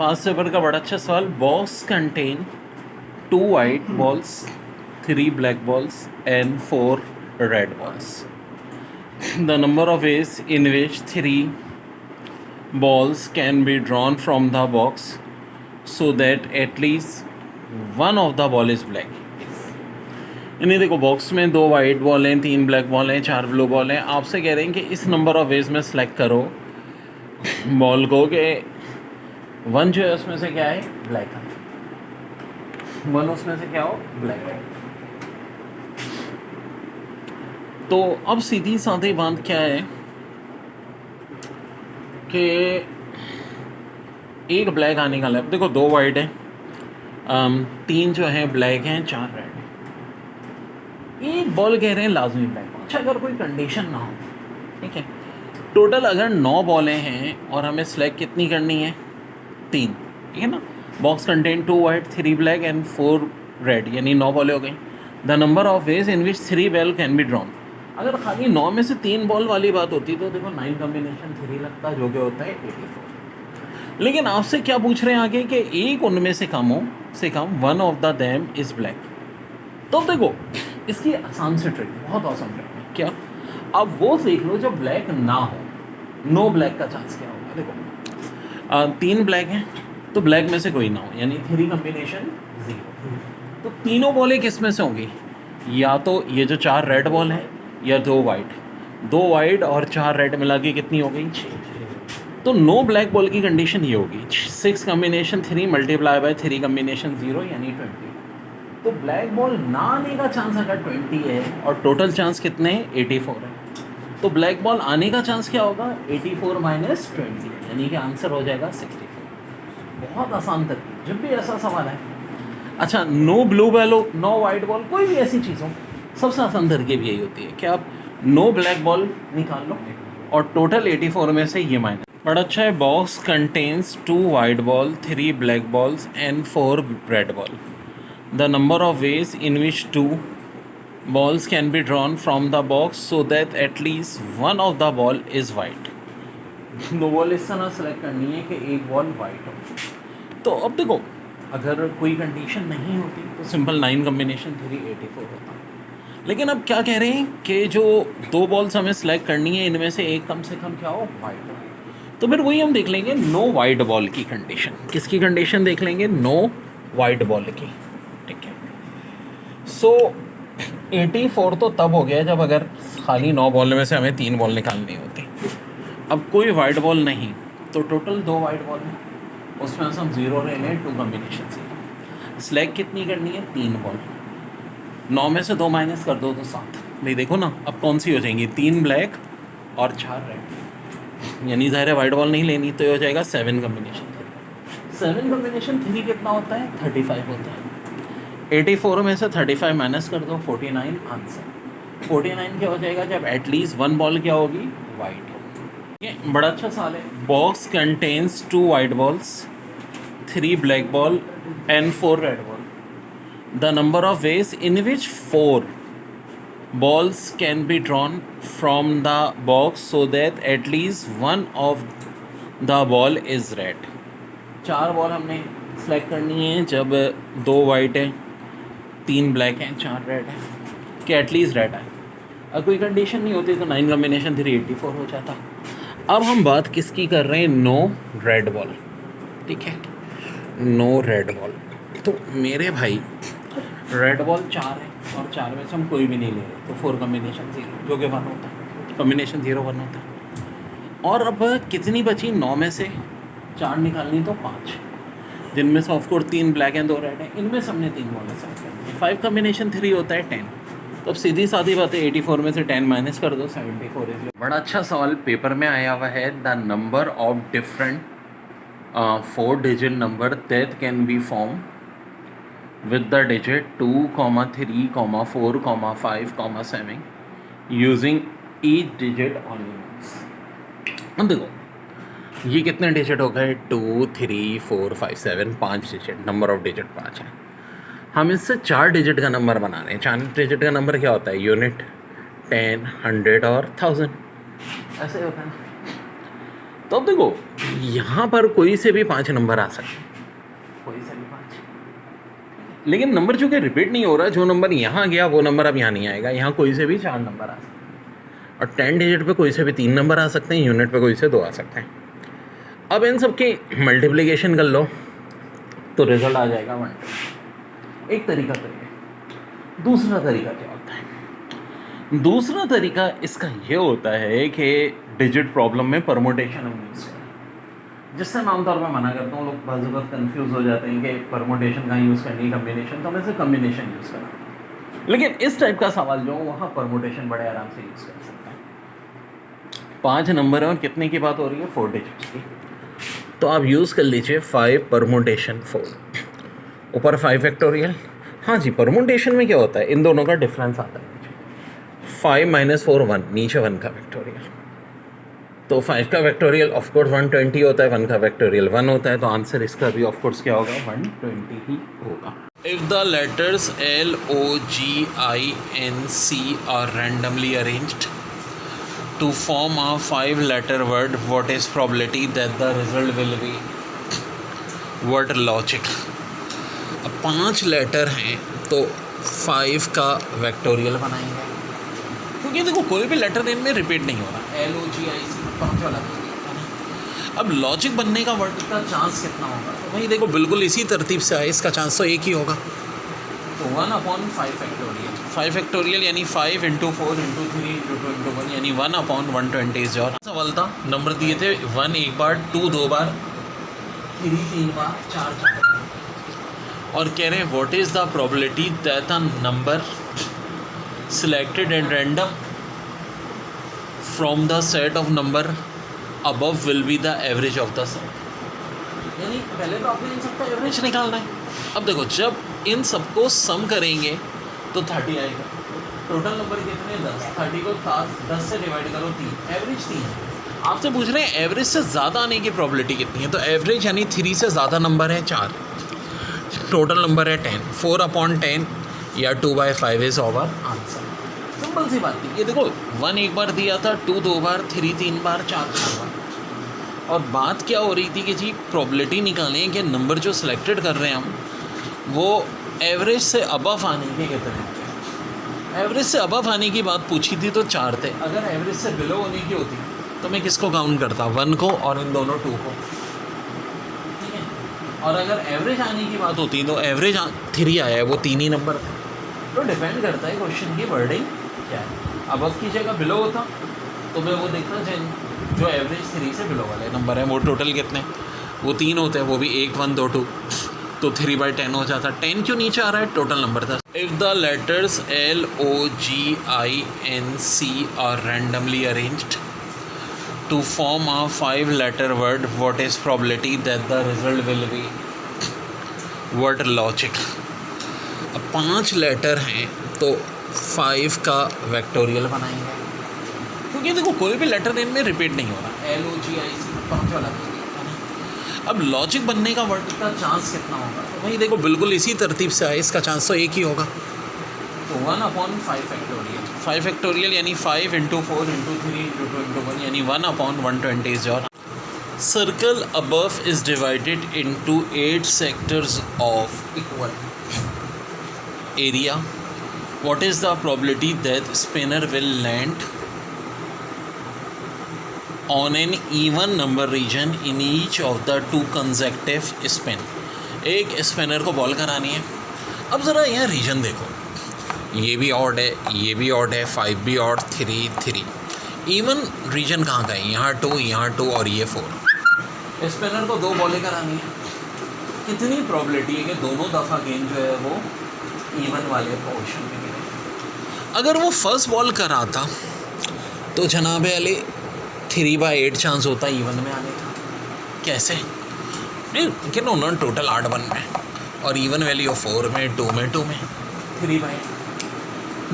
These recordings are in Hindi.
पास्ट पेपर का बड़ा अच्छा सवाल. Box contain 2 white balls, 3 black balls and 4 red balls. The number of ways in which 3 balls can be drawn from the box so that at least one of the ball is black. यानी देखो बॉक्स में 2 वाइट बॉल हैं, 3 ब्लैक बॉल हैं, 4 ब्लू बॉल हैं. आपसे कह रहे हैं कि इस नंबर ऑफ वेज में सेलेक्ट करो बॉल को कि 1 जो है उसमें से क्या है, ब्लैक है. 1 उसमें से क्या हो, ब्लैक है. तो अब सीधी साधी बात क्या है कि एक ब्लैक आने का लैब. देखो 2 वाइट है, 3 जो है ब्लैक हैं, 4 रेड. एक बॉल कह रहे हैं लाजमी ब्लैक. अच्छा, अगर कोई कंडीशन ना हो, ठीक है, टोटल अगर 9 बॉलें हैं और हमें सेलेक्ट कितनी करनी है, 3, ठीक है ना. Box contain 2 white, 3 black and 4 red, यानी 9 बॉलें हो गई. The number of ways in which 3 ball can be drawn. अगर खाली 9 में से 3 बॉल वाली बात होती तो देखो 9 कॉम्बिनेशन 3 लगता, जो कि होता है 84. लेकिन आपसे क्या पूछ रहे हैं आगे कि एक उनमें से कम हो से कम, 1 of the them is black. तो देखो इसकी आसान से ट्रिक, बहुत आसान ट्रिक है. क्या? अब वो देख लो जब ब्लैक ना हो, नो ब्लैक का चांस क्या होगा. देखो 3 ब्लैक हैं तो ब्लैक में से कोई ना हो, यानी 3 कॉम्बिनेशन 0. तो तीनों बॉलें किस में से होंगी, या तो ये जो 4 रेड बॉल है या 2 वाइट. 2 वाइट और 4 रेड मिला के कितनी हो गई, 6. तो नो ब्लैक बॉल की कंडीशन ये होगी 6 कॉम्बिनेशन 3 मल्टीप्लाई बाय 3 कॉम्बिनेशन 0, यानी 20. तो ब्लैक बॉल ना आने का चांस अगर 20 है और टोटल चांस कितने हैं, 84 है. तो ब्लैक बॉल आने का चांस क्या होगा, 84 माइनस 20, यानी कि आंसर हो जाएगा 64. बहुत आसान तरकीब, जब भी ऐसा सवाल है. अच्छा, नो ब्लू बॉल हो, नो वाइट बॉल, कोई भी ऐसी चीज़ हो, सबसे आसान तरकीब यही होती है कि आप नो ब्लैक बॉल निकाल लो और टोटल 84 में से ये माइनस. बड़ा अच्छा है. Box contains 2 white ball, 3 black balls and 4 red ball. The number of ways in which 2 balls can be drawn from the box so that at least one of the ball is white. 2 ball इस तरह सेलेक्ट करनी है कि एक बॉल वाइट हो. तो अब देखो अगर कोई कंडीशन नहीं होती तो सिंपल 9 कॉम्बिनेशन 3 84 होता. लेकिन अब क्या कह रहे हैं कि जो 2 बॉल्स हमें सेलेक्ट करनी है, इनमें से एक कम से कम क्या हो, वाइट हो. तो फिर वही हम देख लेंगे नो वाइट बॉल की कंडीशन. किसकी कंडीशन देख लेंगे, नो वाइट बॉल की. ठीक है. सो 84 तो तब हो गया जब अगर खाली 9 बॉल में से हमें 3 बॉल निकालनी होती. अब कोई वाइट बॉल नहीं, तो टोटल 2 वाइट बॉल हैं, उसमें से हम 0 ले लें, 2 कॉम्बिनेशन से. सेलेक्ट कितनी करनी है, 3 बॉल. 9 में से 2 माइनस कर दो तो 7. नहीं देखो ना अब कौन सी हो जाएंगी, 3 ब्लैक और 4 रेड, यानी ज़ाहिर है वाइट बॉल नहीं लेनी, तो ये हो जाएगा 7 कॉम्बिनेशन 3. 7 कॉम्बिनेशन 3 कितना होता है, 35 होता है. 84 में से 35 माइनस कर दो, 49 आंसर. 49 क्या हो जाएगा, जब एटलीस्ट 1 बॉल क्या होगी, वाइट होगी. ये बड़ा अच्छा सवाल है. Box contains 2 white balls, 3 black ball and 4 red ball. The number of ways in which 4 balls can be drawn from the box so that at least one of the ball is red. 4 ball हमने सेलेक्ट करनी है जब 2 वाइट है, 3 ब्लैक हैं, 4 रेड है, कि एटलीस्ट रेड है. अगर कोई कंडीशन नहीं होती तो 9 कॉम्बिनेशन 3 84 हो जाता. अब हम बात किसकी कर रहे हैं, नो रेड बॉल. ठीक है, नो रेड बॉल. तो मेरे भाई रेड बॉल 4 है और 4 में से हम कोई भी नहीं ले रहे, तो 4 कॉम्बिनेशन 0, जो कि 1 होता है. कॉम्बिनेशन 0 1 होता है. और अब कितनी बची, 9 में से 4 निकालनी तो 5, जिनमें से ऑफकोर्स 3 ब्लैक एंड 2 रेड है. इनमें से हमने 3 बॉलें सेलेक्ट करनी है. 5 कॉम्बिनेशन 3 होता है 10. तो अब सीधी सादी बात है, 84 में से 10 माइनस कर दो, 74 इज. बड़ा अच्छा सवाल पेपर में आया हुआ है. The number of different 4 digit number that can be form with the digit 2, 3, 4, 5, 7 using each digit only once. अब देखो ये कितने डिजिट हो गए, 2, 3, 4, 5, 7, 5 डिजिट. नंबर ऑफ डिजिट 5 है. हम इससे 4 डिजिट का नंबर बना रहे हैं. 4 डिजिट का नंबर क्या होता है, यूनिट, 10, 100 और 1000, ऐसे होता है. तो अब देखो यहाँ पर कोई से भी 5 नंबर आ सकते हैं, कोई से भी 5, लेकिन नंबर चूंकि रिपीट नहीं हो रहा, जो नंबर यहाँ गया वो नंबर अब यहाँ नहीं आएगा। यहाँ कोई से भी 4 नंबर आ सकते हैं और 10 डिजिट पे कोई से भी 3 नंबर आ सकते हैं, यूनिट पे कोई से 2 आ सकते हैं। अब इन सब की मल्टीप्लिकेशन कर लो तो रिजल्ट आ जाएगा 1। एक तरीका तो ये। दूसरा तरीका क्या होता है? दूसरा तरीका इसका ये होता है कि डिजिट प्रॉब्लम में परमुटेशन हम यूज़ करें, जिससे मैं आमतौर पर मना करता हूँ। लोग बाज़ वक्त कन्फ्यूज़ हो जाते हैं कि परमुटेशन कहाँ यूज़ करनी, कम्बिनेशन, तो मैं से कम्बिनेशन यूज़ करा। लेकिन इस टाइप का सवाल जो हो वहाँ परमुटेशन बड़े आराम से यूज़ कर सकते हैं। 5 नंबर है और कितने की बात हो रही है? 4 डिजिट्स की। तो आप यूज़ कर लीजिए 5 परमुटेशन 4, ऊपर 5 फैक्टोरियल। हाँ जी, परमुटेशन में क्या होता है, इन दोनों का डिफरेंस आता है। 5 - 4 1, नीचे 1 का फैक्टोरियल। तो 5 का फैक्टोरियल ऑफकोर्स 120 होता है, 1 का फैक्टोरियल 1 होता है, तो आंसर इसका भी ऑफकोर्स क्या होगा? 120 ही होगा। If the letters LOGINC are randomly arranged to form a 5-letter word, what is probability that the result will be word logic? अब 5 लेटर हैं तो 5 का वेक्टोरियल बनाएंगे, क्योंकि देखो कोई भी लेटर इनमें रिपीट नहीं हो रहा। LOGIC 5 वाला। अब लॉजिक बनने का वर्ड का चांस कितना होगा? तो भाई देखो बिल्कुल इसी तरतीब से आए, इसका चांस तो एक ही होगा। तो 1/5 फैक्टोरियल, 5 फैक्टोरियल यानी 5 × 4 × 3 × 2 × 1 यानी 1/120 इज योर सवाल था। नंबर दिए थे 1 एक बार, 2 2 बार, 3 3 बार, 4 4 बार। और कह रहे हैं what is the probability that a number selected and random from the set of number above will be the average of the set. यानी पहले तो आपने इन सबका एवरेज निकालना है। अब देखो जब इन सबको सम करेंगे तो 30 आएगा। टोटल नंबर कितने? 10। 30 को 10 से डिवाइड करो 3, एवरेज 3 है। आपसे पूछ रहे हैं एवरेज से ज़्यादा आने की प्रोबेबिलिटी कितनी है? तो एवरेज यानी 3 से ज़्यादा नंबर है 4, टोटल नंबर है 10, 4/10 या 2/5 इज़ आवर आंसर। सिंपल सी बात है। ये देखो 1 एक बार दिया था, 2 2 बार, 3 3 बार, 4 4 बार। और बात क्या हो रही थी कि जी प्रोबेबिलिटी निकालें कि नंबर जो सिलेक्टेड कर रहे हैं हम वो एवरेज से अबव आने के कितने हैं। एवरेज से अबव आने की बात पूछी थी तो 4 थे। अगर एवरेज से बिलो होने की होती तो मैं किसको काउंट करता? 1 को और इन दोनों 2 को, ठीक है। और अगर एवरेज आने की बात होती तो एवरेज 3 आया है, वो 3 ही नंबर थे। तो डिपेंड करता है क्वेश्चन की वर्डिंग क्या है। अबव की जगह बिलो होता तो मैं वो देखना चाहिए जो एवरेज 3 से बिलो वाले नंबर हैं वो टोटल कितने, वो 3 होते हैं, वो भी 1 1 2 2, तो 3/10 हो जाता। 10 क्यों नीचे आ रहा है? टोटल नंबर था। If the letters LOGINC are randomly arranged to form a 5-letter word, what is probability that the result will be word logic? अब 5 लेटर हैं तो 5 का वेक्टोरियल बनाएंगे, क्योंकि देखो कोई भी लेटर इनमें रिपीट नहीं हो रहा। LOGIC 5 वाला। अब लॉजिक बनने का वर्ड का चांस कितना होगा? तो भाई देखो बिल्कुल इसी तरतीब से आए, इसका चांस तो एक ही होगा। तो 1/5 फैक्टोरियल, 5 फैक्टोरियल यानी 5 × 4 × 3 × 2 × 1 यानी 1/120 is your circle above is divided into 8 sectors of equal area. What is the probability that spinner will land on an even number region in each of the 2 consecutive spin? एक स्पिनर को बॉल करानी है। अब ज़रा यहाँ रीजन देखो, ये भी ऑड है, ये भी ऑड है, 5 भी ऑड, 3 3। इवन रीजन कहाँ का है? यहाँ 2, यहाँ 2 और ये 4। स्पिनर को 2 बॉलें करानी है। कितनी प्रोबेबिलिटी है कि दोनों दफ़ा गेंद जो है वो इवन वाले पोर्शन में गिरे? अगर वो फर्स्ट बॉल कराता तो जनाब अली 3/8 चांस होता है इवन में आने का। कैसे? लेकिन उन्होंने टोटल 8 1 में और इवन वैल्यू 4 में, 2 में, 2 में, 3/8।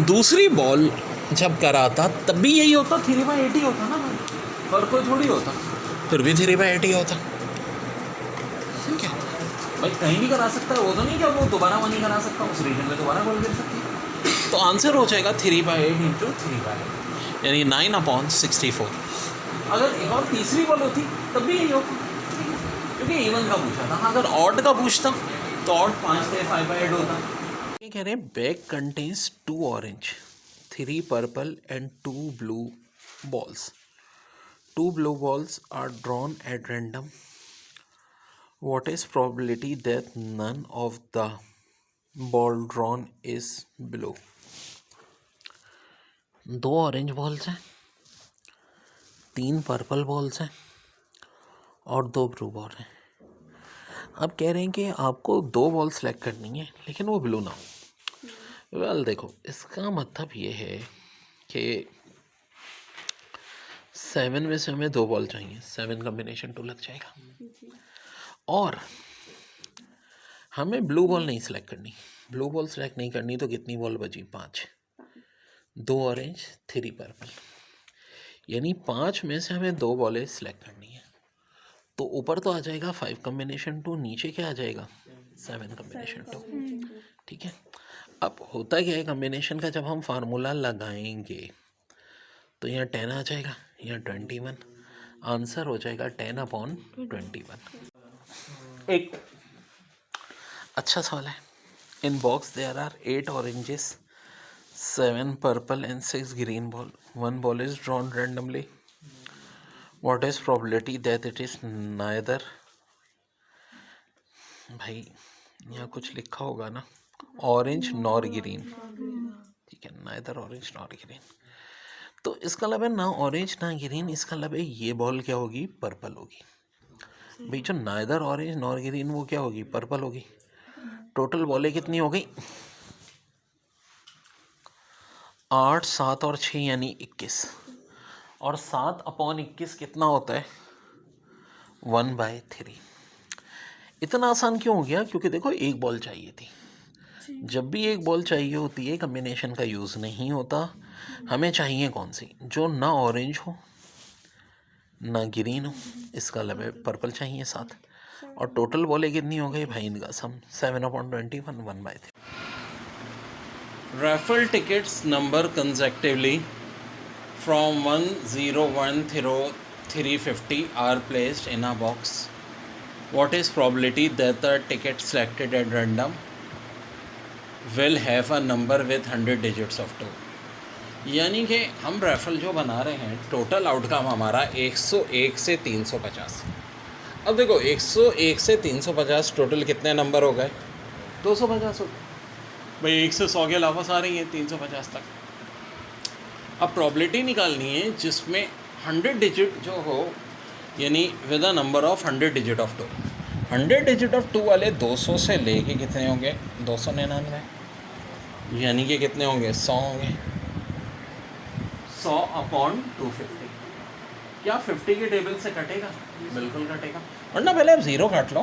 दूसरी बॉल जब कराता तब भी यही होता, 3/8 ही होता ना भाई, फर्क कोई थोड़ी होता, फिर भी 3/8 ही होता। ठीक है भाई, कहीं भी करा सकता है, वो तो नहीं क्या वो दोबारा वहीं करा सकता, उस रीजन में दोबारा बॉल गिर सकती है। तो आंसर हो जाएगा 3/8 × 3/8 यानी 9/64। अगर एक और तीसरी बॉल होती तब भी यही होगा, क्योंकि इवन का पूछा था। अगर ऑड का पूछता तो ऑड 5 से 5/8 होता। ये कह रहे हैं bag contains 2 orange, 3 purple and 2 blue balls. 2 blue balls are drawn at random. What is probability that none of the ball drawn is blue? 2 orange balls हैं, 3 पर्पल बॉल्स हैं और 2 ब्लू बॉल हैं। अब कह रहे हैं कि आपको 2 बॉल सेलेक्ट करनी है लेकिन वो ब्लू ना हो। वेल देखो, इसका मतलब ये है कि 7 में से हमें 2 बॉल चाहिए, 7 कॉम्बिनेशन 2 लग जाएगा। और हमें ब्लू बॉल नहीं सेलेक्ट करनी। ब्लू बॉल सेलेक्ट नहीं करनी तो कितनी बॉल बची? 5। 2 ऑरेंज 3 पर्पल, यानी 5 में से हमें 2 बॉलें सेलेक्ट करनी है। तो ऊपर तो आ जाएगा 5 कॉम्बिनेशन 2, नीचे क्या आ जाएगा? 7 कॉम्बिनेशन 2। ठीक है। अब होता क्या है कॉम्बिनेशन का, जब हम फार्मूला लगाएंगे तो यहाँ 10 आ जाएगा, यहाँ 21, आंसर हो जाएगा 10/21। एक अच्छा सवाल है। In box there are 8 oranges, 7 purple and 6 green ball. 1 ball is drawn randomly. What is probability that it is neither? भाई यहाँ कुछ लिखा होगा ना, ऑरेंज नॉर ग्रीन। ठीक है, नाइदर ऑरेंज नॉर ग्रीन। तो इसका मतलब है ना ऑरेंज ना ग्रीन, इसका मतलब है ये बॉल क्या होगी? पर्पल होगी। भाई जो नाइदर ऑरेंज नॉर ग्रीन वो क्या होगी? पर्पल होगी। टोटल बॉलें कितनी हो गई? 8, 7 और 6 यानी 21। और 7/21 कितना होता है? 1/3। इतना आसान क्यों हो गया? क्योंकि देखो एक बॉल चाहिए थी। जब भी एक बॉल चाहिए होती है कॉम्बिनेशन का यूज़ नहीं होता। हमें चाहिए कौन सी? जो ना ऑरेंज हो ना ग्रीन हो, इसका मतलब पर्पल चाहिए 7। और टोटल बॉलें कितनी हो गई भाई? इनका सम 7/21, 1/3। Raffle tickets number consecutively from 101 through 350 are placed in a box. What is probability that the ticket selected at random will have a number with 100 digits of 2? यानी कि हम रैफल जो बना रहे हैं, टोटल आउटकम हमारा 101 से 350। अब देखो 101 से 350 टोटल कितने नंबर हो गए? 250 हो गए। भाई 1 से 100 के अलावा सारे हैं 350 तक। अब प्रॉबिलिटी निकालनी है जिसमें 100 डिजिट जो हो, यानी with a number of 100 digit of 2। 100 digit of 2 वाले 200 से लेके कितने होंगे? 299, यानी कि कितने होंगे? 100 होंगे। 100/250। क्या 50 के टेबल से कटेगा? बिल्कुल कटेगा। वरना पहले आप 0 काट लो,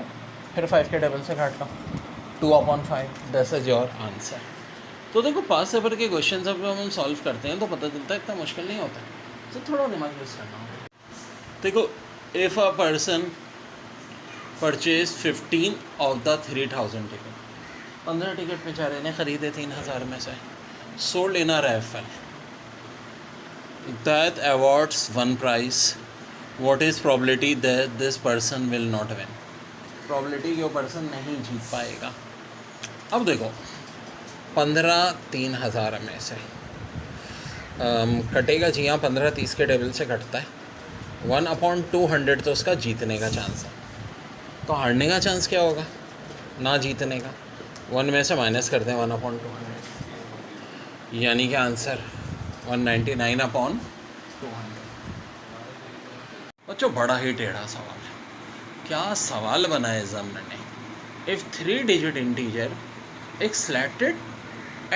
फिर 5 के टेबल से काट लो। 2/5, दिस इज योर आंसर। तो देखो पास पेपर के क्वेश्चन जब हम सॉल्व करते हैं तो पता चलता है इतना मुश्किल नहीं होता, तो थोड़ा दिमाग यूज़ करना होगा। देखो, if a person purchase 15 of the 3000 ticket, 15 ticket बेचारे ने ख़रीदे 3000 में से, sold in a raffle that awards one prize, what is probability that this person will not win? probability कि वो पर्सन नहीं जीत पाएगा। अब देखो 15 3000 में से कटेगा जी, यहाँ 15 30 के टेबल से कटता है। 1/200 तो उसका जीतने का चांस है, तो हारने का चांस क्या होगा? ना जीतने का। 1 में से माइनस करते हैं 1/200, यानी कि आंसर 199/200। बच्चों बड़ा ही टेढ़ा सवाल है। क्या सवाल बनाए एग्जामिनर ने? If 3 digit integer is selected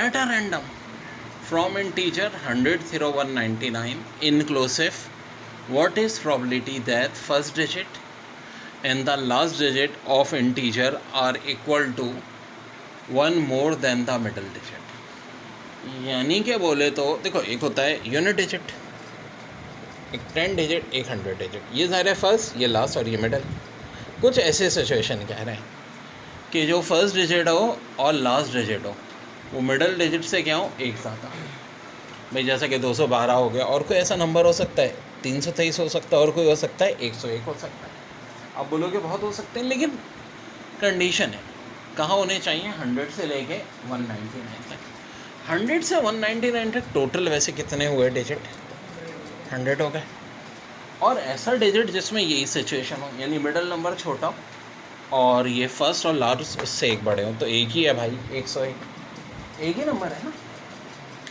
at a random from integer 100 through 199 inclusive, what is probability that first digit and the last digit of integer are equal to 1 more than the middle digit? यानी कि बोले तो देखो, एक होता है यूनिट डिजिट, एक 10 डिजिट, एक 100 डिजिट, ये सारे फर्स्ट, ये लास्ट और ये मिडल। कुछ ऐसे सिचुएशन कह रहे हैं कि जो फर्स्ट डिजिट हो और लास्ट डिजिट हो वो मिडल डिजिट से क्या हो? एक साथ आ। भाई जैसा कि 212 हो गया, और कोई ऐसा नंबर हो सकता है 323 हो सकता है, और कोई हो सकता है 101 हो सकता है। आप बोलोगे बहुत हो सकते हैं, लेकिन कंडीशन है कहाँ होने चाहिए, 100 से लेके 199 तक। 100 से 199 तक टोटल वैसे कितने हुए डिजिट, 100 हो गए। और ऐसा डिजिट जिसमें यही सिचुएशन हो, यानी मिडल नंबर छोटा और ये फर्स्ट और लास्ट उससे एक बड़े हो, तो एक ही है भाई, 101 एक ही नंबर है ना,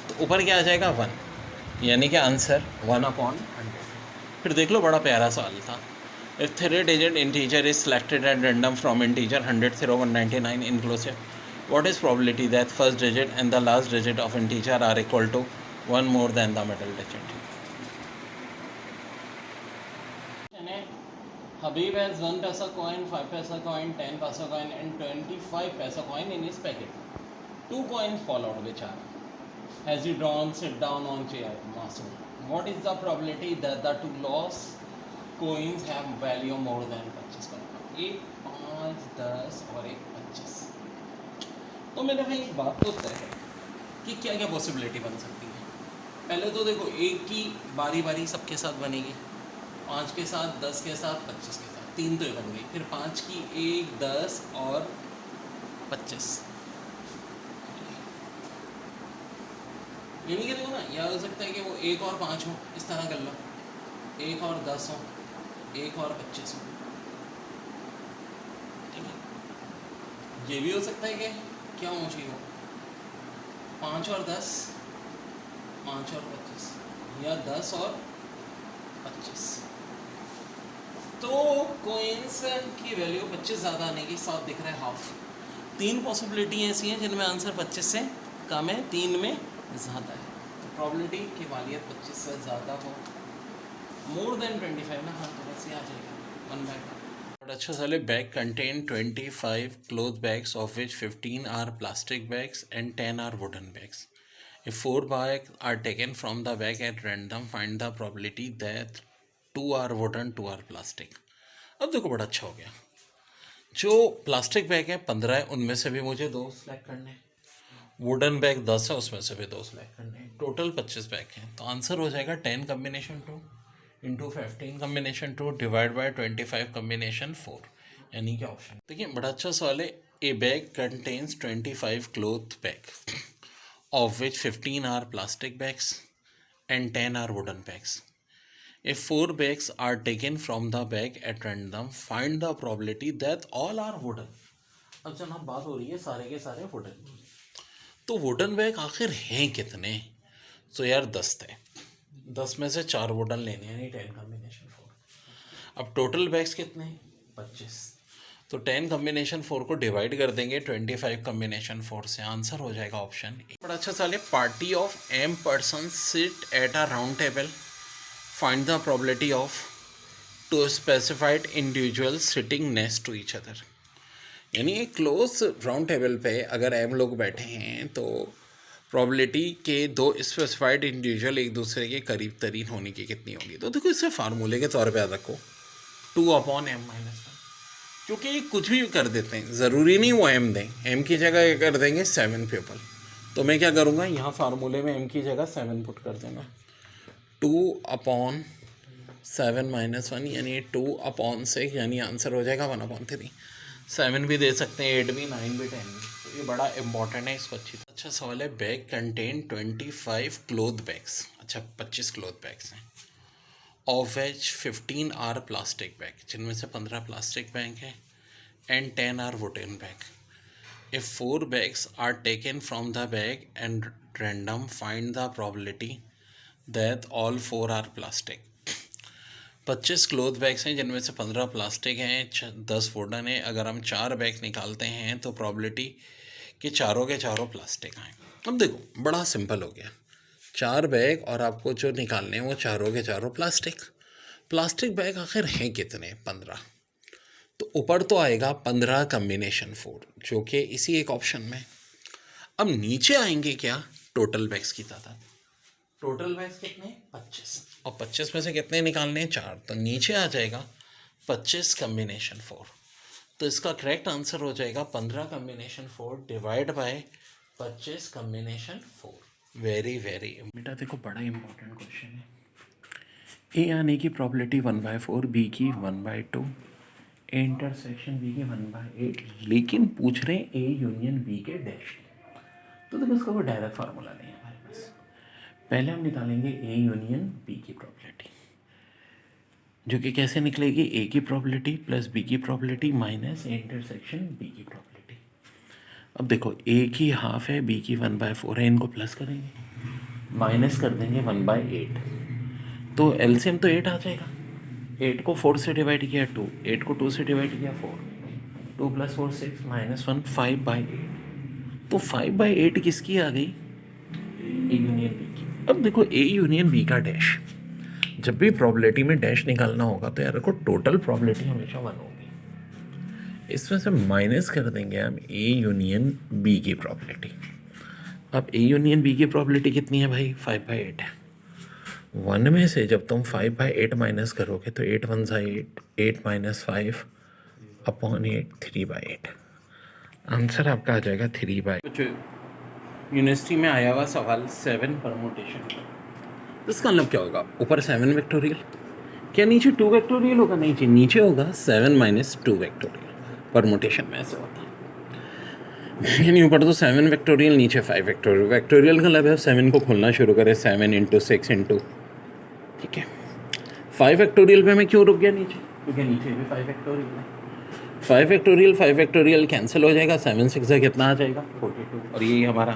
तो ऊपर क्या आ जाएगा 1, यानी कि आंसर 1/100। फिर देख लो, बड़ा प्यारा सवाल था। If three digit integer is selected at random from integer 100, 0, 199 inclusive, what is probability that first digit and the last digit of integer are equal to one more than the middle digit? Habib has 1 paisa coin, 5 paisa coin, 10 paisa coin and 25 paisa coin in his packet. Two coins fall out, which are? Has he drawn sit down on chair? Masoom. What is the probability that the two lost coins have value more than 25 का? एक 5, 10 और एक 25। तो मेरे भाई एक बात तो तय है कि क्या क्या पॉसिबिलिटी बन सकती है। पहले तो देखो, एक की बारी बारी सबके साथ बनेगी, 5 के साथ, 10 के साथ, 25 के साथ, 3 तो ये बन गई। फिर 5 की 1, 10 और 25। ये नहीं करेगा ना, यह हो सकता है कि वो 1 और 5 हो, इस तरह कर लो, 1 और 10 हो, 1 और 25 हो, ठीक है। ये भी हो सकता है कि क्या होना चाहिए हो, 5 और 10, 5 और 25, या 10 और 25। तो कोइंस की वैल्यू 25 ज़्यादा आने की, 7 दिख रहा है हाफ। 3 पॉसिबिलिटी ऐसी हैं जिनमें आंसर 25 से कम है, 3 में ज़्यादा है। तो प्रॉबिलिटी की वालियत 25 से ज़्यादा हो, मोर देन 25 ना, हाँ तो वैसे आ जाएगा 1/2। But अच्छा साले, bag contain 25 cloth bags, of which 15 are plastic bags and 10 are wooden bags. If 4 bags are taken from the bag at random, find the probability that 2 are wooden, 2 are plastic. अब देखो, बड़ा अच्छा हो गया। जो प्लास्टिक बैग है 15 है, उनमें से भी मुझे 2 सेलेक्ट करने हैं। वुडन बैग 10 है, उसमें से भी 2 सेलेक्ट करने हैं। टोटल 25 बैग हैं, तो आंसर हो जाएगा 10 combination 2 into 15 combination 2 divide by 25 combination 4, यानी कि ऑप्शन। देखिए, बड़ा अच्छा सवाल है। A bag contains 25 cloth bag, of which 15 are plastic bags and 10 are wooden bags. If 4 bags are taken from the bag at random, find the probability that all are wooden. अब जनाब बात हो रही है सारे के सारे वुडन, तो वुडन बैग आखिर हैं कितने? तो यार 10 थे, 10 में से 4 वुडन लेने हैं, यानी 10 कम्बिनेशन 4। अब टोटल बैग्स कितने हैं? 25। तो 10 कम्बिनेशन 4 को डिवाइड कर देंगे 25 कम्बिनेशन 4 से, आंसर हो जाएगा ऑप्शन ए। बड़ा अच्छा साले, party of m person sit at a round table, find the probability of two specified individuals sitting next to each other। यानी एक क्लोज राउंड टेबल पे अगर m लोग बैठे हैं तो प्रोबेबिलिटी के 2 स्पेसिफाइड इंडिविजुअल एक दूसरे के करीब तरीन होने की कितनी होगी? तो देखो, इसे फार्मूले के तौर पे याद रखो, 2/m-1, क्योंकि ये कुछ भी कर देते हैं, ज़रूरी नहीं वो m दें, m की जगह कर देंगे 7 पीपल। तो मैं क्या करूँगा, यहाँ फार्मूले में m की जगह 7 पुट कर दूँगा, 2/7 -1, यानी 2/6, यानी आंसर हो जाएगा 1/3। 7 भी दे सकते हैं, 8 भी, 9 भी, 10 भी। तो ये बड़ा इंपॉर्टेंट है, इसको अच्छी। अच्छा सवाल है, बैग कंटेन 25 क्लोथ बैग्स, अच्छा 25 क्लोथ बैग्स हैं, of which 15 are plastic bag, जिनमें से 15 प्लास्टिक बैग हैं, and 10 are wooden bag. If 4 bags are taken from the bag and random, find the probability that all 4 are plastic. 25 cloth bags हैं, जिनमें से 15 प्लास्टिक हैं, 10 वुडन है। अगर हम 4 बैग निकालते हैं तो प्रॉबिलिटी कि चारों के चारों प्लास्टिक आए। अब देखो, बड़ा सिंपल हो गया, 4 बैग और आपको जो निकालने हैं वो चारों के चारों प्लास्टिक। प्लास्टिक बैग आखिर हैं कितने? 15। तो ऊपर तो आएगा 15 कम्बिनेशन 4, जो कि इसी एक ऑप्शन में। अब नीचे आएंगे क्या? टोटल बैग्स की तादाद। टोटल बैग्स कितने? 25, और 25 में से कितने निकालने हैं? 4। तो नीचे आ जाएगा 25 कम्बिनेशन 4। तो इसका करेक्ट आंसर हो जाएगा 15 combination 4 divide by 25 combination 4। Very very बेटा, देखो बड़ा इंपॉर्टेंट क्वेश्चन है। ए आने की प्रॉबिलिटी 1/4, बी की 1/2, इंटरसेक्शन बी के 1/8, लेकिन पूछ रहे हैं ए यूनियन बी के डैश की। तो देखो इसका कोई डायरेक्ट फार्मूला नहीं है हमारे पास। पहले हम निकालेंगे ए यूनियन बी की प्रॉपर्टी, जो कि कैसे निकलेगी, ए की प्रॉपर्टी प्लस बी की प्रॉपर्टी माइनस इंटरसेक्शन बी की प्रॉपर्टी। अब देखो ए की हाफ है, बी की 1/4 है, इनको प्लस करेंगे, माइनस कर देंगे 1/8, तो एलसीएम तो 8 आ जाएगा। 8 को 4 से डिवाइड किया 2, 8 को 2 से डिवाइड किया 4, 2 + 4 6 -1 5/8। तो 5/8 किसकी आ गई, ए यूनियन बी की। अब देखो ए यूनियन बी का डैश, जब भी प्रॉबिलिटी में डैश निकालना होगा तो यार को टोटल प्रॉबिलिटी हमेशा 1 होगी। इसमें से माइनस कर देंगे हम ए यूनियन बी की प्रॉबिलिटी। अब ए यूनियन बी की प्रॉबिलिटी कितनी है भाई, 5/8 है। 1 में से जब तुम 5/8 माइनस करोगे तो 8 1 8, 8 - 5 अपॉन 8, 3/8। आंसर आपका आ जाएगा 3/8। यूनिवर्सिटी में आया हुआ सवाल 7 परमुटेशन, तो इसका मतलब क्या होगा, ऊपर 7 वेक्टोरियल, क्या नीचे 2 वेक्टोरियल होगा, नहीं जी नीचे होगा 7 - 2 वेक्टोरियल। परमुटेशन में ऐसे होता है, यानी ऊपर तो 7 वेक्टोरियल, नीचे 5 वेक्टोरियल। वेक्टोरियल का मतलब है 7 को खोलना शुरू करें, 7 × 6 × ठीक है। 5 वेक्टोरियल पे मैं क्यों रुक गया नीचे, क्योंकि नीचे भी 5 वेक्टोरियल है। 5 वेक्टोरियल कैंसिल हो जाएगा, 7 6 कितना आ जाएगा, 42, और यही हमारा